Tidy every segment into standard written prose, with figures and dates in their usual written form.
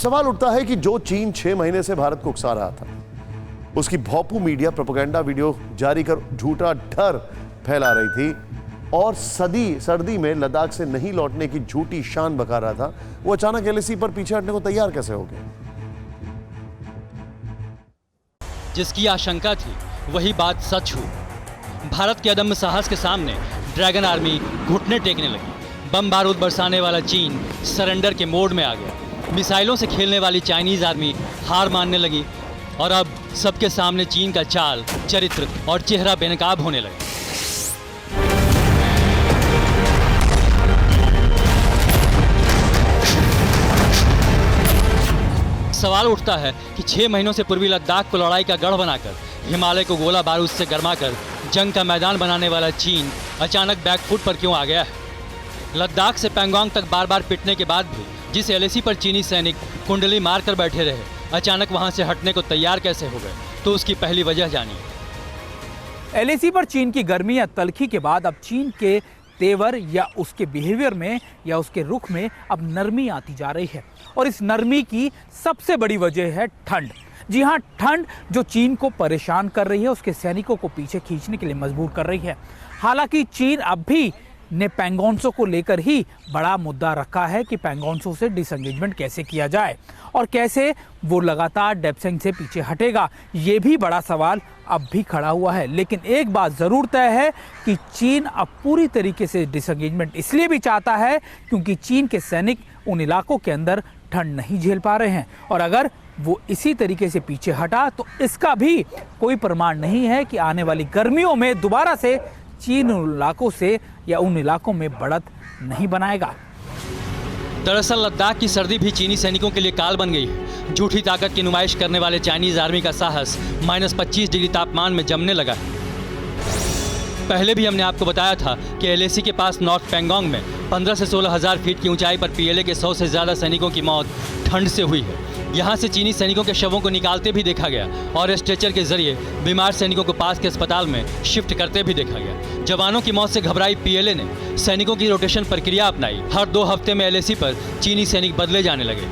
सवाल उठता है कि जो चीन 6 महीने से भारत को उकसा रहा था, उसकी भोंपू मीडिया प्रोपेगेंडा वीडियो जारी कर झूठा डर फैला रही थी और सर्दी में लद्दाख से नहीं लौटने की झूठी शान बका रहा था, वो अचानक एलएसी पर पीछे हटने को तैयार कैसे हो गए? जिसकी आशंका थी वही बात सच हुई। भारत के अदम्य साहस के सामने ड्रैगन आर्मी घुटने टेकने लगी। बम बारूद बरसाने वाला चीन सरेंडर के मोड में आ गया। मिसाइलों से खेलने वाली चाइनीज आर्मी हार मानने लगी और अब सबके सामने चीन का चाल, चरित्र और चेहरा बेनकाब होने लगा। सवाल उठता है कि 6 महीनों से पूर्वी लद्दाख को लड़ाई का गढ़ बनाकर, हिमालय को गोला बारूद से गरमाकर जंग का मैदान बनाने वाला चीन अचानक बैकफुट पर क्यों आ गया है? लद्दाख से पैंगोंग तक बार बार पिटने के बाद भी जिस एलएसी पर चीनी सैनिक कुंडली मार कर बैठे रहे, अचानक वहां से हटने को तैयार कैसे हो गए? तो उसकी पहली वजह जानिए। एलएसी पर चीन की गर्मी या तलखी के बाद अब चीन के तेवर या उसके बिहेवियर में या उसके रुख में अब नरमी आती जा रही है और इस नरमी की सबसे बड़ी वजह है ठंड। जी हाँ, ठंड जो चीन को परेशान कर रही है, उसके सैनिकों को पीछे खींचने के लिए मजबूर कर रही है। हालांकि चीन अब भी ने पैंगोंगत्सो को लेकर ही बड़ा मुद्दा रखा है कि पैंगोंगत्सो से डिसएंगेजमेंट कैसे किया जाए और कैसे वो लगातार डेप्सेंग से पीछे हटेगा, ये भी बड़ा सवाल अब भी खड़ा हुआ है। लेकिन एक बात ज़रूर तय है कि चीन अब पूरी तरीके से डिसएंगेजमेंट इसलिए भी चाहता है क्योंकि चीन के सैनिक उन इलाकों के अंदर ठंड नहीं झेल पा रहे हैं और अगर वो इसी तरीके से पीछे हटा तो इसका भी कोई प्रमाण नहीं है कि आने वाली गर्मियों में दोबारा से चीन उन इलाकों से या उन इलाकों में बढ़त नहीं बनाएगा। दरअसल लद्दाख की सर्दी भी चीनी सैनिकों के लिए काल बन गई है। झूठी ताकत की नुमाइश करने वाले चाइनीज आर्मी का साहस -25 डिग्री तापमान में जमने लगा है। पहले भी हमने आपको बताया था कि एलएसी के पास नॉर्थ पैंगोंग में 15 से 16 हज़ार फीट की ऊंचाई पर पीएलए के 100 से ज़्यादा सैनिकों की मौत ठंड से हुई है। यहाँ से चीनी सैनिकों के शवों को निकालते भी देखा गया और स्ट्रेचर के जरिए बीमार सैनिकों को पास के अस्पताल में शिफ्ट करते भी देखा गया। जवानों की मौत से घबराई पीएलए ने सैनिकों की रोटेशन प्रक्रिया अपनाई। हर 2 हफ्ते में एलएसी पर चीनी सैनिक बदले जाने लगे।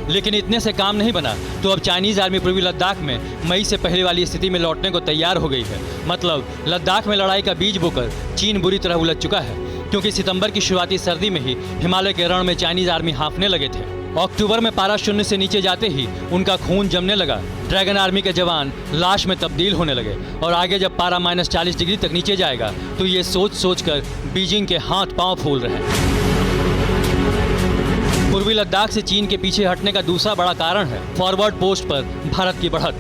लेकिन इतने से काम नहीं बना तो अब चाइनीज आर्मी पूर्वी लद्दाख में मई से पहले वाली स्थिति में लौटने को तैयार हो गई है। मतलब लद्दाख में लड़ाई का बीज बोकर चीन बुरी तरह उलझ चुका है, क्योंकि सितंबर की शुरुआती सर्दी में ही हिमालय के रण में चाइनीज आर्मी हाँफने लगे थे। अक्टूबर में पारा 0 से नीचे जाते ही उनका खून जमने लगा। ड्रैगन आर्मी के जवान लाश में तब्दील होने लगे और आगे जब पारा -40 डिग्री तक नीचे जाएगा तो ये सोच कर बीजिंग के हाथ पांव फूल रहे हैं। पूर्वी लद्दाख से चीन के पीछे हटने का दूसरा बड़ा कारण है फॉरवर्ड पोस्ट पर भारत की बढ़त।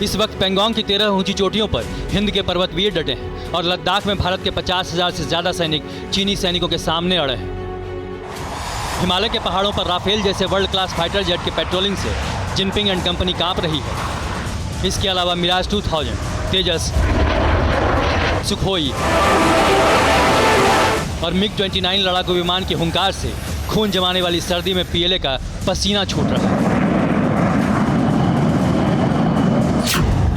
इस वक्त पैंगोंग की 13 ऊंची चोटियों पर हिंद के पर्वतवीर डटे हैं और लद्दाख में भारत के 50,000 से ज़्यादा सैनिक चीनी सैनिकों के सामने अड़े हैं। हिमालय के पहाड़ों पर राफेल जैसे वर्ल्ड क्लास फाइटर जेट के पेट्रोलिंग से जिनपिंग एंड कंपनी कांप रही है। इसके अलावा मिराज 2000, तेजस, सुखोई और मिग-29 लड़ाकू विमान के हुंकार से खून जमाने वाली सर्दी में पीएलए का पसीना छूट रहा है।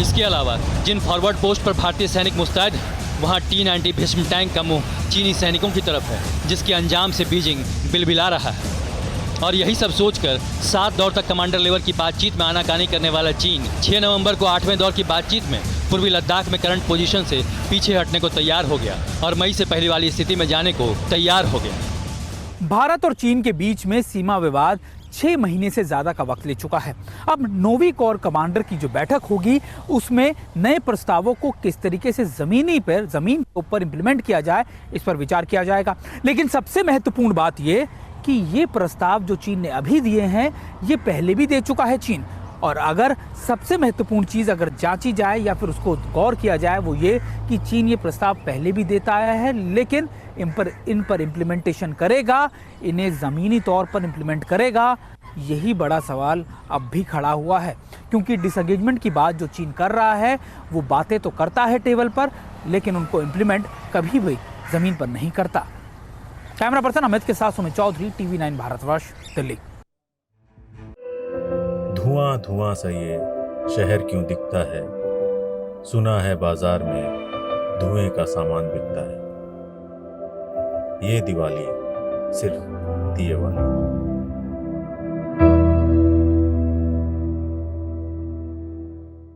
इसके अलावा जिन फॉरवर्ड पोस्ट पर भारतीय सैनिक मुस्तैद हैं, वहाँ T-90 भीष्म टैंक का मुंह चीनी सैनिकों की तरफ है, जिसके अंजाम से बीजिंग बिलबिला रहा है। और यही सब सोचकर 7 दौर तक कमांडर लेवल की बातचीत में आनाकानी करने वाला चीन 6 नवंबर को 8वें दौर की बातचीत में पूर्वी लद्दाख में करंट पोजीशन से पीछे हटने को तैयार हो गया और मई से पहले वाली स्थिति में जाने को तैयार हो गया। भारत और चीन के बीच में सीमा विवाद 6 महीने से ज्यादा का वक्त ले चुका है। अब नौवीं कोर कमांडर की जो बैठक होगी उसमें नए प्रस्तावों को किस तरीके से जमीन के ऊपर इंप्लीमेंट किया जाए, इस पर विचार किया जाएगा। लेकिन सबसे महत्वपूर्ण बात ये कि ये प्रस्ताव जो चीन ने अभी दिए हैं ये पहले भी दे चुका है चीन। और अगर सबसे महत्वपूर्ण चीज़ अगर जांची जाए या फिर उसको गौर किया जाए वो ये कि चीन ये प्रस्ताव पहले भी देता आया है, लेकिन इन पर इम्प्लीमेंटेशन करेगा, इन्हें ज़मीनी तौर पर इम्प्लीमेंट करेगा, यही बड़ा सवाल अब भी खड़ा हुआ है। क्योंकि डिसएंगेजमेंट की बात जो चीन कर रहा है वो बातें तो करता है टेबल पर, लेकिन उनको इम्प्लीमेंट कभी भी ज़मीन पर नहीं करता। कैमरा पर्सन अमित के साथ सुमित चौधरी, TV9 भारतवर्ष, दिल्ली। धुआं धुआं सा ये शहर क्यों दिखता है, सुना है बाजार में धुएं का सामान बिकता है। ये दिवाली सिर्फ दिए वाली।